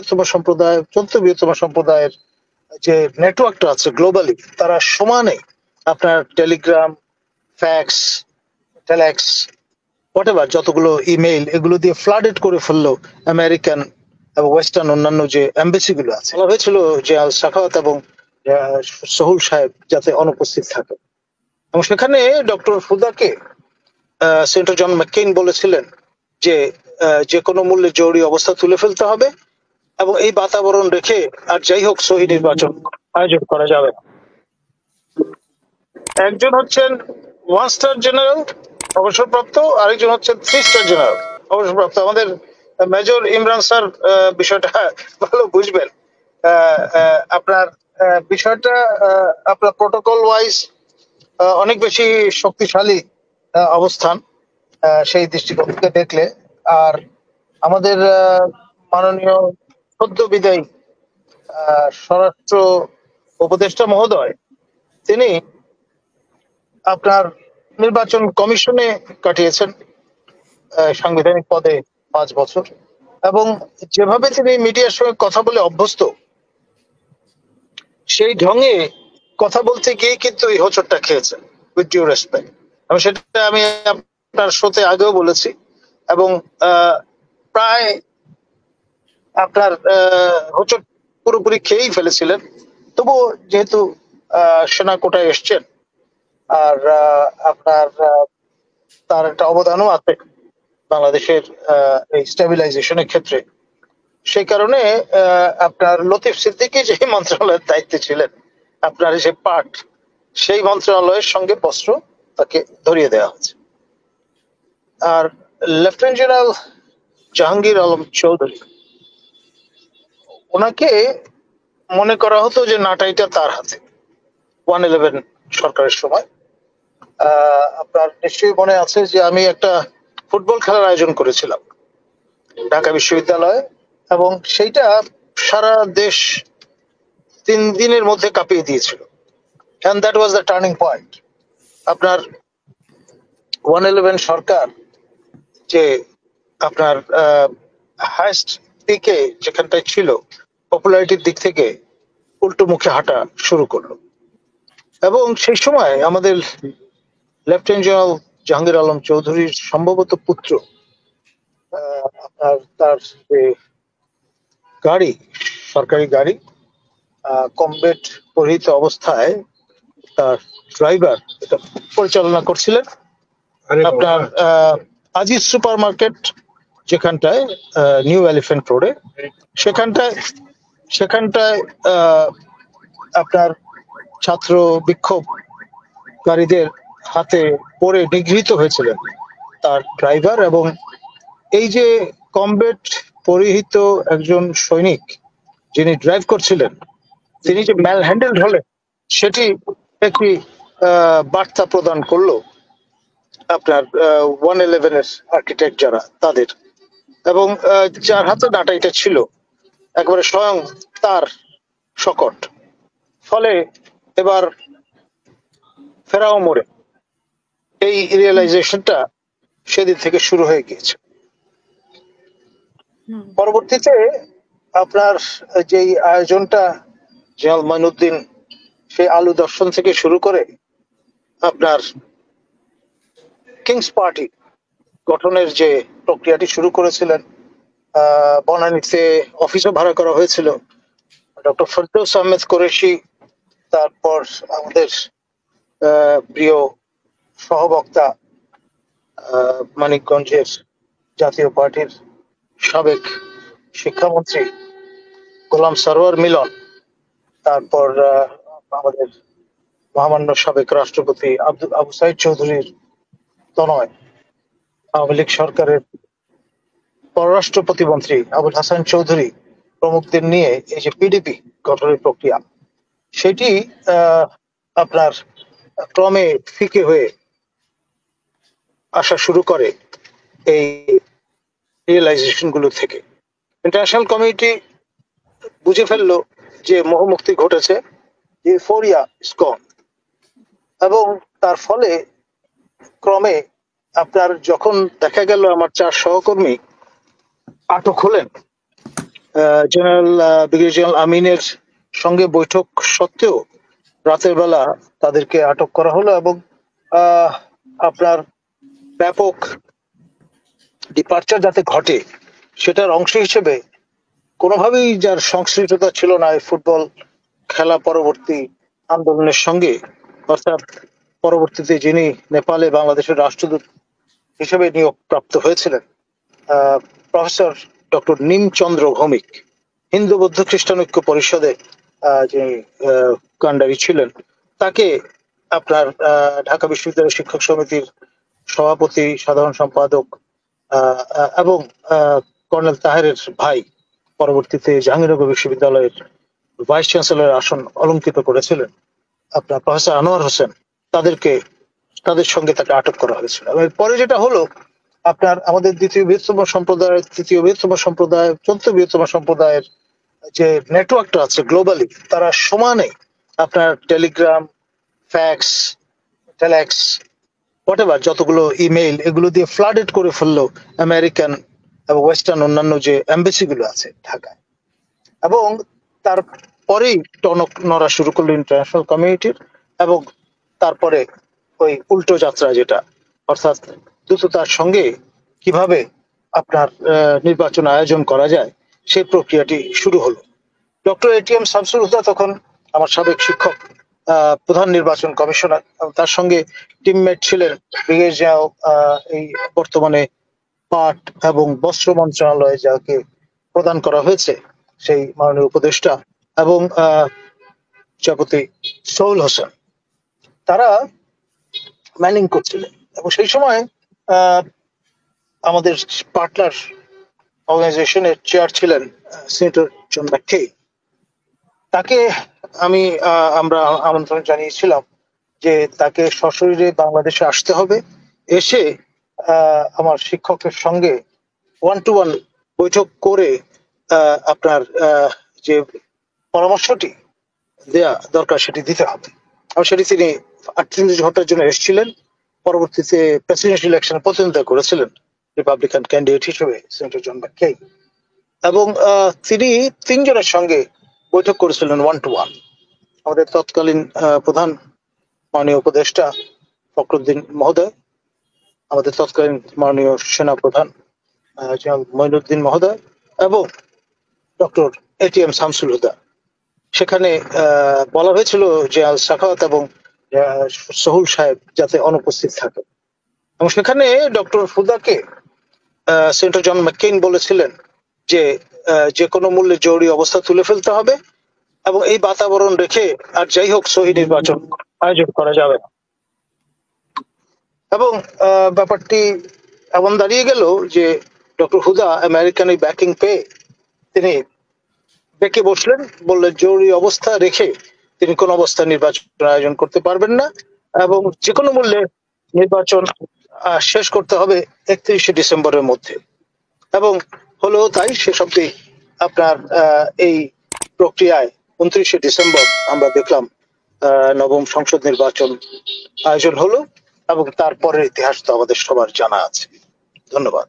বৃহত্তম সম্প্রদায়, 14 বৃহত্তম সম্প্রদায়ের যে নেটওয়ার্কটা আছে গ্লোবালি, তারা সমানে আপনার টেলিগ্রাম, ফ্যাক্স, টেলেক্স, হোয়াটএভার যতগুলো ইমেইল, এগুলো দিয়ে ফ্লাডেড করে ফেললো আমেরিকান এবং ওয়েস্টার্ন অন্যান্য যে এম্বাসি গুলো আছে। বলা হয়েছিল যে আল সাখাওয়াত এবং সহুল সাহেব যাতে অনুপস্থিত থাকে, এবং সেখানে ডক্টর ফুদাকে সেনেটর জন ম্যাককেইন বলেছিলেন যে যে কোনো মূল্যে জরুরি অবস্থা তুলে ফেলতে হবে এবং এই বাতাবরণ রেখে আর যাই হোক সহি নির্বাচন আয়োজন করা যাবে না। একজন হচ্ছেন 1 স্টার জেনারেল অবসরপ্রাপ্ত, আরেকজন হচ্ছেন 3 স্টার জেনারেল অবসরপ্রাপ্ত। আমাদের মেজর ইমরান স্যার বিষয়টা ভালো বুঝবেন। আপনার বিষয়টা আপনার প্রোটোকল ওয়াইজ অনেক বেশি শক্তিশালী অবস্থান সেই দৃষ্টিকোণ থেকে দেখলে। আর আমাদের মাননীয় সদ্য বিদায়ী স্বরাষ্ট্র উপদেষ্টা মহোদয়, তিনি আপনার নির্বাচন কমিশনে কাটিয়েছেন সাংবিধানিক পদে 5 বছর, এবং যেভাবে তিনি মিডিয়ার সঙ্গে কথা বলে অভ্যস্ত, সেই ঢঙে কথা বলতে গিয়ে কিন্তু এই হোঁচটটা খেয়েছেন, উইথ ডিউ রেসপেক্ট। এবং সেটা আমি আপনার শোতে আগেও বলেছি, এবং প্রায় আপনার হোঁচট পুরোপুরি খেয়েই ফেলেছিলেন। তবুও যেহেতু সেনা কোটায় এসছেন, আর আপনার তার একটা অবদানও আছে বাংলাদেশের এই স্টেবিলাইজেশনের ক্ষেত্রে, সেই কারণে আপনার লতিফ সিদ্দিকী যে মন্ত্রণালয়ের দায়িত্বে ছিলেন, আপনার যে পাঠ, সেই মন্ত্রণালয়ের সঙ্গে বস্ত্র তাকে ধরিয়ে দেওয়া হয়েছে। আর লেফটেন্যান্ট জেনারেল জাহাঙ্গীর আলম চৌধুরী, ওনাকে মনে করা হতো যে নাটাইটা তার হাতে 111 সরকারের সময়। আপনার নিশ্চয়ই মনে আছে যে আমি একটা ফুটবল খেলার আয়োজন করেছিলাম ঢাকা বিশ্ববিদ্যালয়ে, এবং সেইটা সারা দেশ 3 দিনের মধ্যে কাঁপিয়ে দিয়েছিল। and that was the turning point. আপনার 111 সরকার যে আপনার হাইস্ট দিকে যেখানটায় ছিল, পপুলারিটির দিক থেকে উল্টো মুখে হাঁটা শুরু করলো, এবং সেই সময় আমাদের লেফটেন্যান্ট জেনারেল জাহাঙ্গীর আলম চৌধুরীর সম্ভবত পুত্র, আপনার তার যে গাড়ি, সরকারি গাড়ি, কমবেট পরিহিত অবস্থায় তার ড্রাইভার এটা পরিচালনা করছিলেন আপনার আজিজ সুপার মার্কেট যেখানটায় নিউ এলিফ্যান্ট রোডে, সেখানটায় আপনার ছাত্র বিক্ষোভকারীদের হাতে পড়ে নিগৃহীত হয়েছিলেন তার ড্রাইভার। এবং এই যে কমবেট পরিহিত একজন সৈনিক যিনি ড্রাইভ করছিলেন, তিনি যে ম্যাল হ্যান্ডেলড হলেন, সেটি একটি বার্তা প্রদান করলো আপনার 111 এর আর্কিটেক্ট যারা তাদের, এবং যার হাতে নাটাইটা ছিল একবারে স্বয়ং তার শকট। ফলে এবার ফেরাও মোড়ে এই রিয়েলাইজেশনটা সেদিন থেকে শুরু হয়ে গিয়েছে। পরবর্তীতে আপনার যেই আয়োজনটা জেনারেল মাইনুদ্দিন সেই আলু দর্শন থেকে শুরু করে আপনার কিংস পার্টি গঠনের যে প্রক্রিয়াটি শুরু করেছিলেন, বনানীতে অফিসও ভাড়া করা হয়েছিল, ডক্টর ফেরদৌস আহমেদ কুরেশি, তারপর আমাদের প্রিয় সহবক্তা মানিকগঞ্জের জাতীয় পার্টির সাবেক শিক্ষামন্ত্রী গোলাম সরোয়ার মিলন, তারপর আমাদের মহামান্য সাবেক রাষ্ট্রপতি আবু সাইদ চৌধুরীর তনয়, আওয়ামী লীগ সরকারের পররাষ্ট্র প্রতিমন্ত্রী আবুল হাসান চৌধুরী প্রমুখদের নিয়ে এই যে পিডিপি গঠনের প্রক্রিয়া, সেটি আপনার ক্রমে ফিকে হয়ে আসা শুরু করে এই রিয়েলাইজেশন গুলো থেকে। ইন্টারন্যাশনাল কমিউনিটি বুঝে ফেললো যে মোহমুক্তি ঘটেছে, ইউফোরিয়া ইজ গন, এবং তার ফলে ক্রমে আপনার যখন দেখা গেল আমার 4 সহকর্মী আটক হলেন জেনারেল ব্রিগেডিয়ার জেনারেল আমিনের সঙ্গে বৈঠক সত্ত্বেও রাতের বেলা তাদেরকে আটক করা হলো এবং আপনার ব্যাপক ডিপার্চার যাতে ঘটে সেটার অংশ হিসেবে কোনোভাবেই যার সংশ্লিষ্টতা ছিল না এই ফুটবল খেলা পরবর্তী আন্দোলনের সঙ্গে, অর্থাৎ পরবর্তীতে যিনি নেপালে বাংলাদেশের রাষ্ট্রদূত হিসেবে নিয়োগ প্রাপ্ত হয়েছিলেন প্রফেসর ডক্টর নিমচন্দ্র ভৌমিক, হিন্দু বৌদ্ধ খ্রিস্টান ঐক্য পরিষদে যিনি কাণ্ডারি ছিলেন, তাকে আপনার ঢাকা বিশ্ববিদ্যালয় শিক্ষক সমিতির সভাপতি, সাধারণ সম্পাদক এবং কর্নেল তাহেরের ভাই, পরবর্তীতে জাহাঙ্গীরনগর বিশ্ববিদ্যালয়ের ভাইস চ্যান্সেলরের আসন অলঙ্কৃত করেছিলেন আপনার প্রফেসর আনোয়ার হোসেন, তাদের সঙ্গে তাকে আটক করা হয়েছিল। এবং পরে যেটা হলো আপনার আমাদের দ্বিতীয় বৃহত্তম সম্প্রদায়, তৃতীয় বৃহত্তম সম্প্রদায়, চতুর্থ বৃহত্তম সম্প্রদায়ের যে নেটওয়ার্কটা আছে গ্লোবালি, তারা সমানে আপনার টেলিগ্রাম, ফ্যাক্স, টেলেক্স, হোয়াটএভার যতগুলো ইমেইল, এগুলো দিয়ে ফ্লাডেড করে ফেললো আমেরিকান এবং ওয়েস্টার্ন অন্যান্য যে এম্বাসি গুলো আছে ঢাকায়। এবং তারপরেই টনক নড়া শুরু করলো ইন্টারন্যাশনাল কমিউনিটির, এবং তারপরে ওই উল্টো যাত্রা যেটা, অর্থাৎ দ্রুততার সঙ্গে কিভাবে আপনার নির্বাচন আয়োজন করা যায় সেই প্রক্রিয়াটি শুরু হলো। ডক্টর এটিএম শামসুল হুদা তখন আমার সাবেক শিক্ষক, প্রধান নির্বাচন কমিশনার, তার সঙ্গে টিমমেট ছিলেন ব্রিগেডিয়ার এই বর্তমানে পাট এবং বস্ত্র মন্ত্রণালয়ে যাকে প্রদান করা হয়েছে সেই মাননীয় উপদেষ্টা, এবং বিচারপতি সোহেল হোসেন, তারা ম্যানিং করছিলেন। এবং সেই সময় আমাদের পার্টনার অর্গানাইজেশনের চেয়ার ছিলেন সিনেটর জন ম্যাককেই। তাকে আমরা আমন্ত্রণ জানিয়েছিলাম যে তাকে সশরীরে বাংলাদেশে আসতে হবে, এসে আমার শিক্ষকের সঙ্গে 1-to-1 বৈঠক করে আপনার যে পরামর্শটি দেয়া দরকার সেটি দিতে হবে। আর সেটি তিনি 38 ঘন্টার জন্য এসেছিলেন। পরবর্তীতে প্রেসিডেন্সিয়াল ইলেকশনে প্রতিদ্বন্দ্বিতা করেছিলেন রিপাবলিকান ক্যান্ডিডেট হিসেবে সেনেটর জন ম্যাককেই, এবং তিনি 3 জনের সঙ্গে বৈঠক করেছিলেন 1-to-1। আমাদের তৎকালীন প্রধান মাননীয় উপদেষ্টা ফখরুদ্দিন মহোদয়, আমাদের তৎকালীন মাননীয় সেনা প্রধান জেনারেল মঈনুদ্দিন মহোদয়, এবং ডক্টর এটিএম শামসুল হুদা। সেখানে বলা হয়েছিল যে সাখাওয়াত এবং সহুল সাহেব যাতে অনুপস্থিত থাকে, এবং সেখানে ডক্টর হুদাকে সেনেটর জন ম্যাককেইন বলেছিলেন যে যে কোনো মূল্যে জরুরি অবস্থা তুলে ফেলতে হবে, এবং এই বাতাবরণ রেখে আর যাই হোক সহি নির্বাচন আয়োজন করা যাবে না। এবং ব্যাপারটি এমন দাঁড়িয়ে গেল যে ডক্টর হুদা আমেরিকান ব্যাকিং পেয়ে তিনি বেঁকে বসলেন, বললেন জরুরি অবস্থা রেখে তিনি কোন অবস্থায় নির্বাচন আয়োজন করতে পারবেন না, এবং যে কোনো মূল্যে নির্বাচন শেষ করতে হবে 31শে ডিসেম্বরের মধ্যে। এবং হলো তাই, শেষ অব্দি আপনার এই প্রক্রিয়ায় 29শে ডিসেম্বর আমরা দেখলাম নবম সংসদ নির্বাচন আয়োজন হলো, এবং তারপরের ইতিহাস তো আমাদের সবার জানা আছে। ধন্যবাদ।